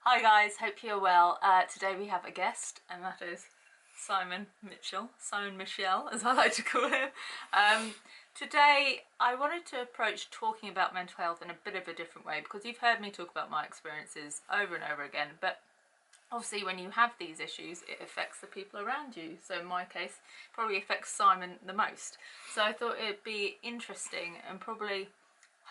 Hi guys, hope you're well. Today we have a guest, and that is Simon Michel, as I like to call him. Today I wanted to approach talking about mental health in a bit of a different way, because you've heard me talk about my experiences over and over again, but obviously when you have these issues it affects the people around you. So in my case, it probably affects Simon the most. So I thought it'd be interesting and probably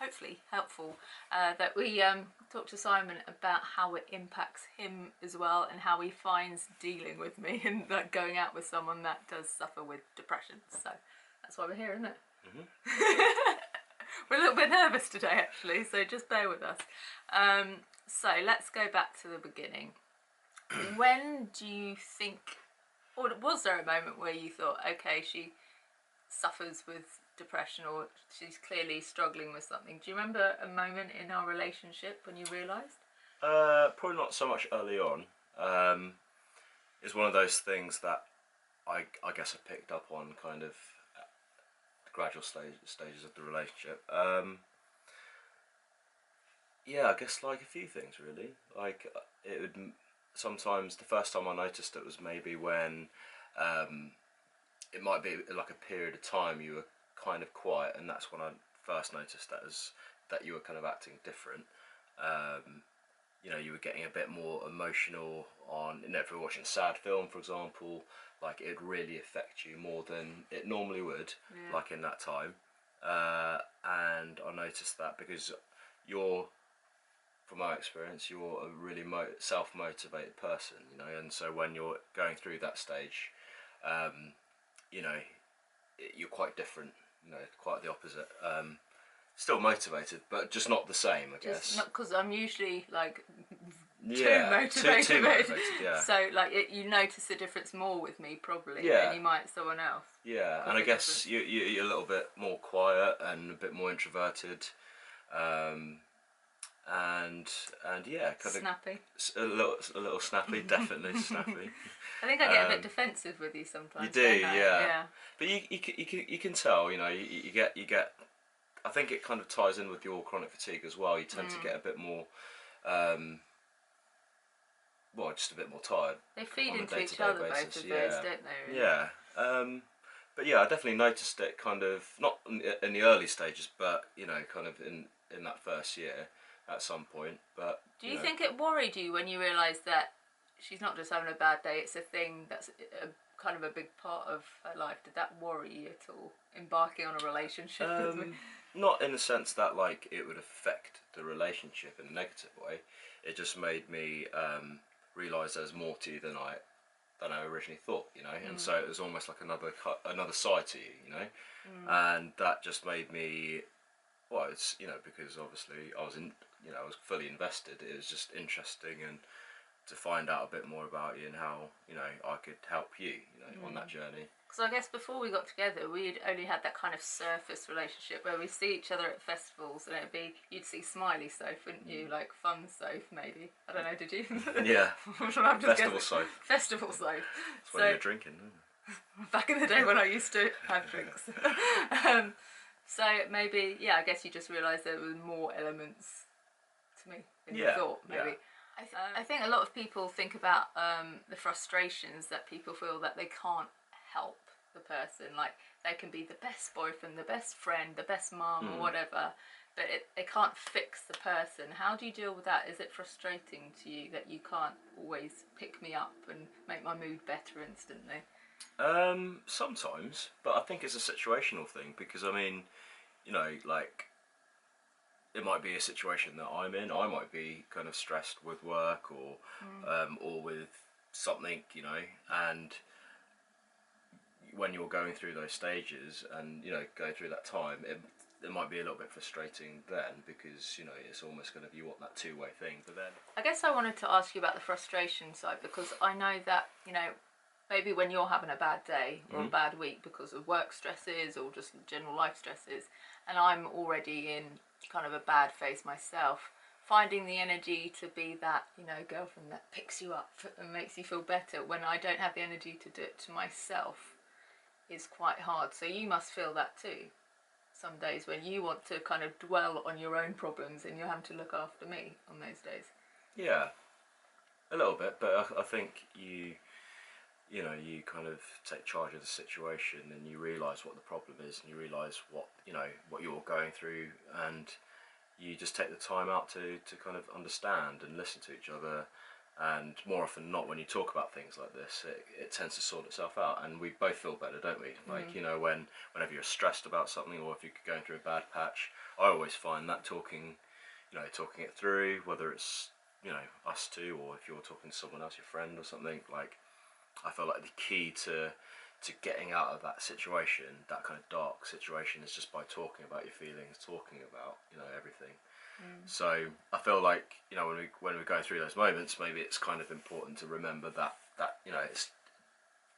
hopefully helpful that we talk to Simon about how it impacts him as well, and how he finds dealing with me and like going out with someone that does suffer with depression. So that's why we're here, isn't it? We're a little bit nervous today actually, so just bear with us. So let's go back to the beginning. When do you think, or was there a moment where you thought, okay, she suffers with depression, or she's clearly struggling with something? Do you remember a moment in our relationship when you realised? Probably not so much early on. It's one of those things that I guess I picked up on kind of at the gradual stages of the relationship. Yeah, I guess like a few things really. Like it would sometimes the first time I noticed it was maybe when it might be like a period of time you were kind of quiet, and that's when I first noticed that you were kind of acting different. You know, you were getting a bit more emotional on, you know, if you're watching a sad film, for example, like it'd really affect you more than it normally would, Yeah. like in that time. And I noticed that because you're, from my experience, you're a really self-motivated person, you know, and so when you're going through that stage, you know, you're quite different, you know, quite the opposite. Still motivated, but just not the same, I guess. Just not because I'm usually like Yeah, too motivated. too motivated, yeah. So like you notice the difference more with me probably Yeah. than you might someone else. Yeah, and I guess you're a little bit more quiet and a bit more introverted, and yeah, kind Snappy. a little snappy, definitely snappy. I think I get a bit defensive with you sometimes. You do, don't I? yeah. Yeah. But you can tell, you know, you get. I think it kind of ties in with your chronic fatigue as well. You tend to get a bit more, well, just a bit more tired. They feed on a into each day-to-day other, basis. both of Yeah. those, don't they? Really? Yeah. But yeah, I definitely noticed it kind of, not in the early stages, but, you know, kind of in that first year at some point. But do you think it worried you when you realised that she's not just having a bad day, it's a thing that's kind of a big part of her life? Did that worry you at all, embarking on a relationship with me? Not in the sense that like it would affect the relationship in a negative way. It just made me realise there's more to you than I originally thought, you know. And so it was almost like another side to you, you know. And that just made me, well, it's, you know, because obviously I was I was fully invested. It was just interesting, and to find out a bit more about you and how, you know, I could help you, you know, on that journey. Because I guess before we got together, we'd only had that kind of surface relationship where we see each other at festivals, and it'd be, you'd see Smiley Soph, wouldn't you? Like Fun Soph, maybe. I don't know, did you? Yeah. Festival Soph. Festival Soph. That's when you were drinking, isn't it? Back in the day when I used to have drinks. So maybe, yeah, I guess you just realised there were more elements to me than you thought, maybe. Yeah. I think a lot of people think about the frustrations that people feel that they can't help the person. Like they can be the best boyfriend, the best friend, the best mum or whatever, but they can't fix the person. How do you deal with that? Is it frustrating to you that you can't always pick me up and make my mood better instantly? Sometimes, but I think it's a situational thing, because I mean, you know, like it might be a situation that I'm in. I might be kind of stressed with work or with something, you know, and when you're going through those stages and, you know, going through that time, it might be a little bit frustrating then, because, you know, it's almost kind of, you want that two-way thing. But then I guess I wanted to ask you about the frustration side, because I know that, you know, maybe when you're having a bad day or a bad week because of work stresses or just general life stresses, and I'm already in kind of a bad phase myself, finding the energy to be that, you know, girlfriend that picks you up and makes you feel better when I don't have the energy to do it to myself is quite hard. So you must feel that too. Some days when you want to kind of dwell on your own problems and you're having to look after me on those days. Yeah. A little bit, but I think you know, you kind of take charge of the situation and you realise what the problem is and you realise what, you know, what you're going through, and you just take the time out to kind of understand and listen to each other. And more often than not, when you talk about things like this, it tends to sort itself out, and we both feel better, don't we? Like, you know, whenever you're stressed about something, or if you're going through a bad patch, I always find that talking it through, whether it's, you know, us two, or if you're talking to someone else, your friend or something, like, I feel like the key to getting out of that situation, that kind of dark situation, is just by talking about your feelings, talking about, you know, everything. So I feel like, you know, when we're going through those moments, maybe it's kind of important to remember that you know, it's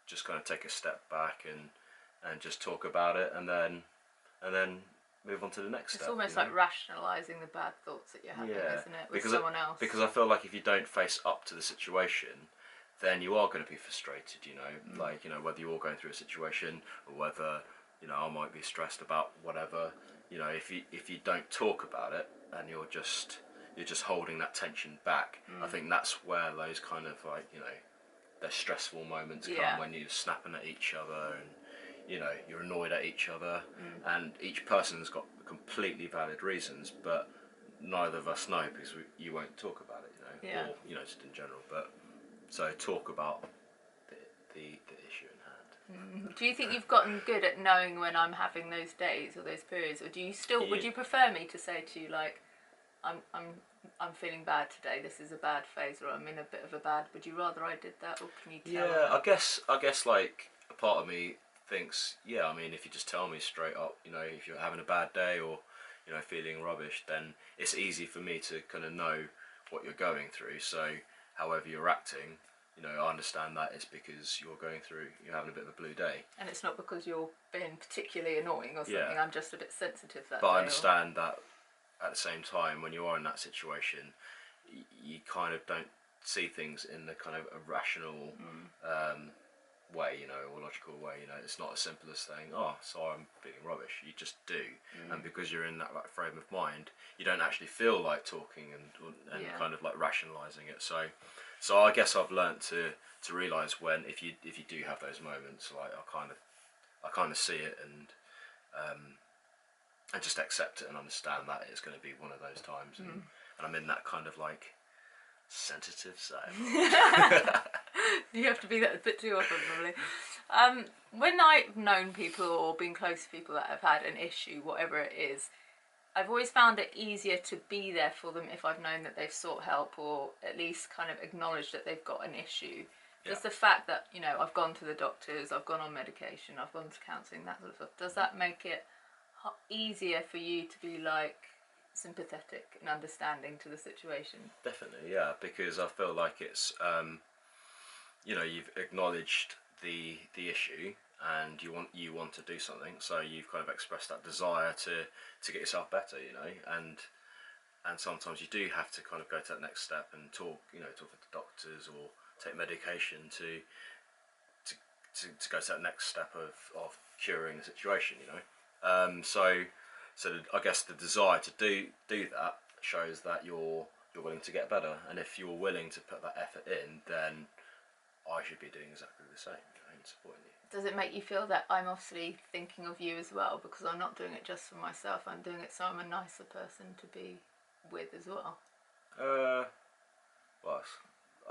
just kind of take a step back and just talk about it, and then move on to the next step. It's almost you know? like rationalising the bad thoughts that you're having, isn't it, with someone else? Because I feel like if you don't face up to the situation, then you are going to be frustrated, you know, like, you know, whether you're going through a situation, or whether, you know, I might be stressed about whatever, you know, if you don't talk about it, and you're just holding that tension back, I think that's where those kind of, like, you know, those stressful moments come, when you're snapping at each other, and, you know, you're annoyed at each other, and each person's got completely valid reasons, but neither of us know, because you won't talk about it, you know, or, you know, just in general. But so talk about the issue in hand. Do you think you've gotten good at knowing when I'm having those days or those periods, or do you still would you prefer me to say to you, like, I'm feeling bad today, this is a bad phase, or I'm in a bit of a bad, would you rather I did that, or can you tell? Yeah, I guess like a part of me thinks, yeah, I mean, if you just tell me straight up, you know, if you're having a bad day, or, you know, feeling rubbish, then it's easy for me to kind of know what you're going through. So however you're acting, you know, I understand that it's because you're having a bit of a blue day. And it's not because you're being particularly annoying or something, I'm just a bit sensitive that But day. I understand that at the same time, when you are in that situation, you kind of don't see things in the kind of a rational way, you know, or logical way. You know, it's not as simple as saying, "Oh, so I'm feeling rubbish." You just do, and because you're in that, like, frame of mind, you don't actually feel like talking and kind of like rationalising it. So I guess I've learnt to realise when, if you do have those moments, like, I kind of see it, and just accept it and understand that it's going to be one of those times, and I'm in that kind of like sensitive side. You have to be that a bit too often, probably. When I've known people or been close to people that have had an issue, whatever it is, I've always found it easier to be there for them if I've known that they've sought help, or at least kind of acknowledged that they've got an issue. Just the fact that, you know, I've gone to the doctors, I've gone on medication, I've gone to counselling, that sort of stuff, does that make it easier for you to be, like, sympathetic and understanding to the situation? Definitely, yeah, because I feel like it's you know, you've acknowledged the issue, and you want to do something, so you've kind of expressed that desire to get yourself better, you know, and sometimes you do have to kind of go to that next step and talk with the doctors, or take medication to go to that next step of curing the situation, you know. So I guess the desire to do that shows that you're willing to get better, and if you're willing to put that effort in, then I should be doing exactly the same, you know, and supporting you. Does it make you feel that I'm obviously thinking of you as well, because I'm not doing it just for myself, I'm doing it so I'm a nicer person to be with as well? Well,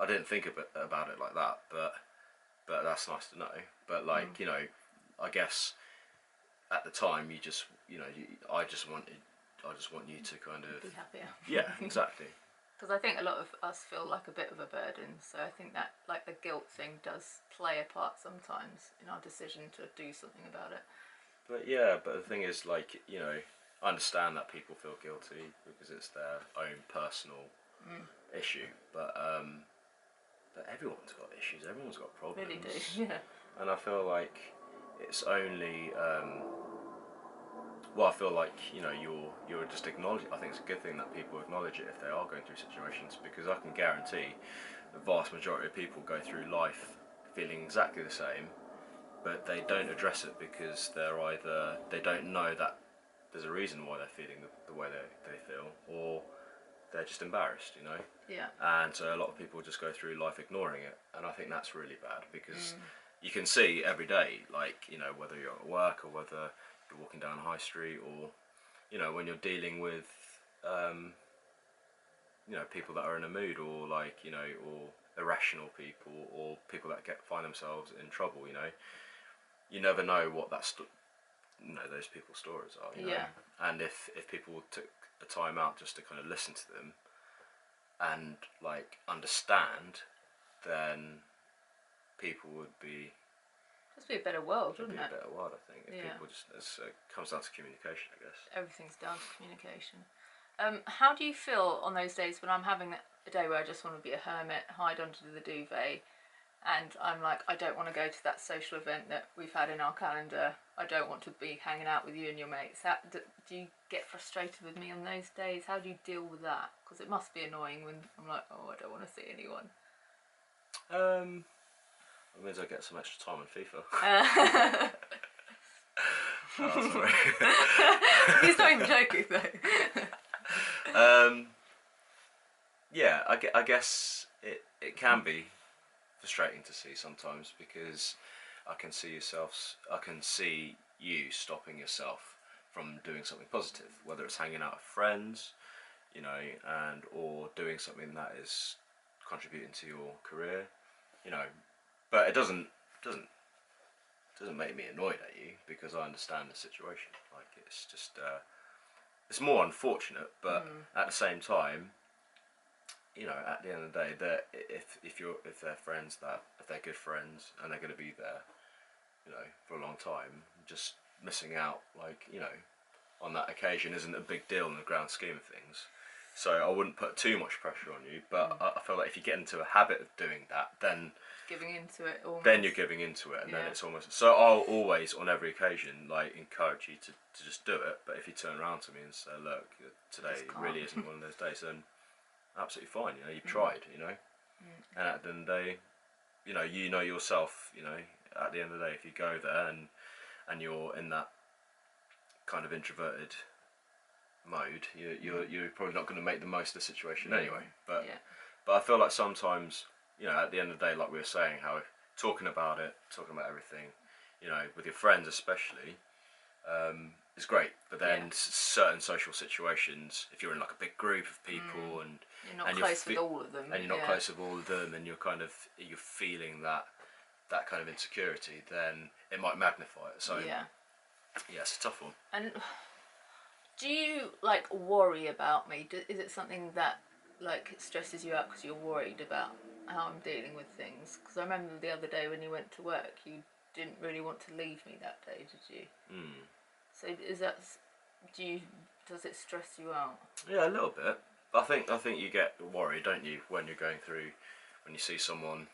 I didn't think about it like that, but that's nice to know. But, like, you know, I guess at the time I just want you to kind of be happier. Yeah, exactly. Because I think a lot of us feel like a bit of a burden, so I think that, like, the guilt thing does play a part sometimes in our decision to do something about it. But the thing is, like, you know, I understand that people feel guilty because it's their own personal issue, but everyone's got issues, everyone's got problems. Really do, yeah. And I feel like it's only I feel like, you know, you're just acknowledging. I think it's a good thing that people acknowledge it if they are going through situations, because I can guarantee the vast majority of people go through life feeling exactly the same, but they don't address it because they don't know that there's a reason why they're feeling the way they feel, or they're just embarrassed, you know. Yeah. And so a lot of people just go through life ignoring it, and I think that's really bad because you can see every day, like, you know, whether you're at work or whether you're walking down High Street, or, you know, when you're dealing with, you know, people that are in a mood, or like, you know, or irrational people, or people that find themselves in trouble, you know, you never know what you know, those people's stories are, you know. Yeah. And if people took the time out just to kind of listen to them and like understand, then people would be Just be a better world, it'd wouldn't be it? a better world, I think, if Yeah. people just it comes down to communication, I guess. Everything's down to communication. How do you feel on those days when I'm having a day where I just want to be a hermit, hide under the duvet, and I'm like, I don't want to go to that social event that we've had in our calendar. I don't want to be hanging out with you and your mates. Do you get frustrated with me on those days? How do you deal with that? Because it must be annoying when I'm like, oh, I don't want to see anyone. It means I get some extra time on FIFA. Oh, sorry. He's not even joking though. Yeah, I guess it can be frustrating to see sometimes, because I can see you stopping yourself from doing something positive, whether it's hanging out with friends, you know, or doing something that is contributing to your career, you know. But it doesn't make me annoyed at you, because I understand the situation. Like, it's just it's more unfortunate, but at the same time, you know, at the end of the day, that if they're friends, if they're good friends and they're going to be there, you know, for a long time, just missing out, like, you know, on that occasion isn't a big deal in the grand scheme of things. So I wouldn't put too much pressure on you, but I feel like if you get into a habit of doing that, then Giving into it almost. Then you're giving into it, and then it's almost... So I'll always, on every occasion, like, encourage you to just do it, but if you turn around to me and say, look, today really isn't one of those days, then absolutely fine, you know, you've tried, you know. And at the end of the day, you know yourself, you know, at the end of the day, if you go there and you're in that kind of introverted mode, you're probably not going to make the most of the situation anyway. But I feel like sometimes, you know, at the end of the day, like we were saying, how talking about everything, you know, with your friends especially, is great. But then certain social situations, if you're in like a big group of people and you're not close with all of them, and you're not close with all of them, and you're feeling that kind of insecurity, then it might magnify it. So yeah, it's a tough one. And do you like worry about me? Is it something that like stresses you out because you're worried about how I'm dealing with things? Because I remember the other day when you went to work, you didn't really want to leave me that day, did you? So does it stress you out? Yeah, a little bit. But I think you get worried, don't you, when you see someone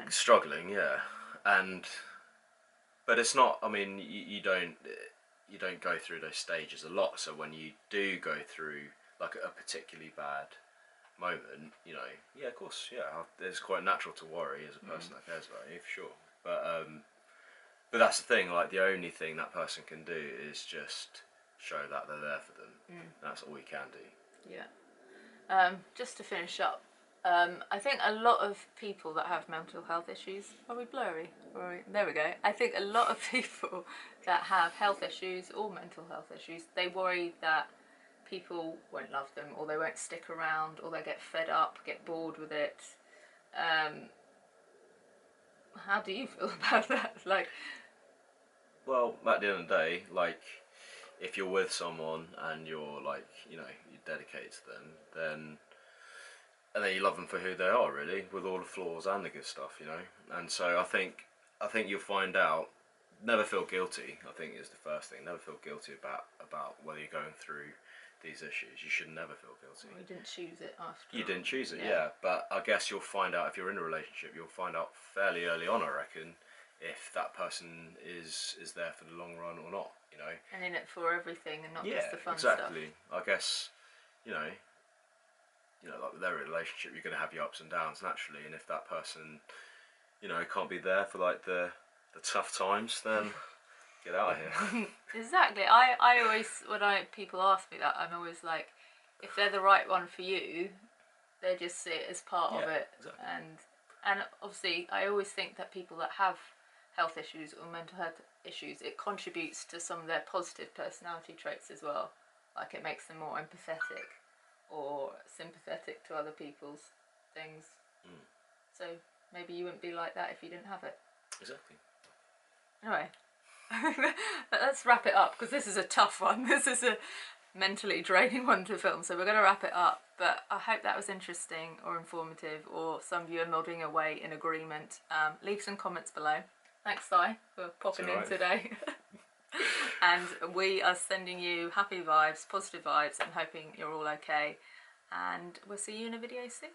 struggling, yeah. But it's not. I mean, you don't go through those stages a lot. So when you do go through like a particularly bad moment, you know, yeah, of course, yeah, it's quite natural to worry as a person that cares about you, for sure. But that's the thing. Like, the only thing that person can do is just show that they're there for them. That's all you can do. Yeah. Just to finish up, I think a lot of people that have mental health issues... Are we blurry? There we go. I think a lot of people that have health issues or mental health issues, they worry that people won't love them, or they won't stick around, or they'll get fed up, get bored with it. How do you feel about that? Like... Well, at the end of the day, like, if you're with someone and you're like, you know, you're dedicated to them, and then you love them for who they are, really, with all the flaws and the good stuff, you know. And so I think you'll find out. Never feel guilty, I think, is the first thing. Never feel guilty about whether you're going through these issues. You should never feel guilty. Well, you didn't choose it after. You didn't choose it, yeah. But I guess you'll find out, if you're in a relationship, you'll find out fairly early on, I reckon, if that person is there for the long run or not, you know. And in it for everything and not just the fun stuff. Yeah, exactly. I guess, you know, like with every relationship, you're going to have your ups and downs naturally, and if that person, you know, can't be there for like the tough times, then get out of here. Exactly. I always, when people ask me that, I'm always like, if they're the right one for you, they just see it as part of it. Exactly. And obviously, I always think that people that have health issues or mental health issues, it contributes to some of their positive personality traits as well. Like it makes them more empathetic or sympathetic to other people's things. So maybe you wouldn't be like that if you didn't have it. Exactly. Anyway, but let's wrap it up, because this is a tough one. This is a mentally draining one to film, so we're going to wrap it up. But I hope that was interesting or informative, or some of you are nodding away in agreement. Leave some comments below. Thanks, Sai, for popping in today. And we are sending you happy vibes, positive vibes, and hoping you're all okay. And we'll see you in a video soon.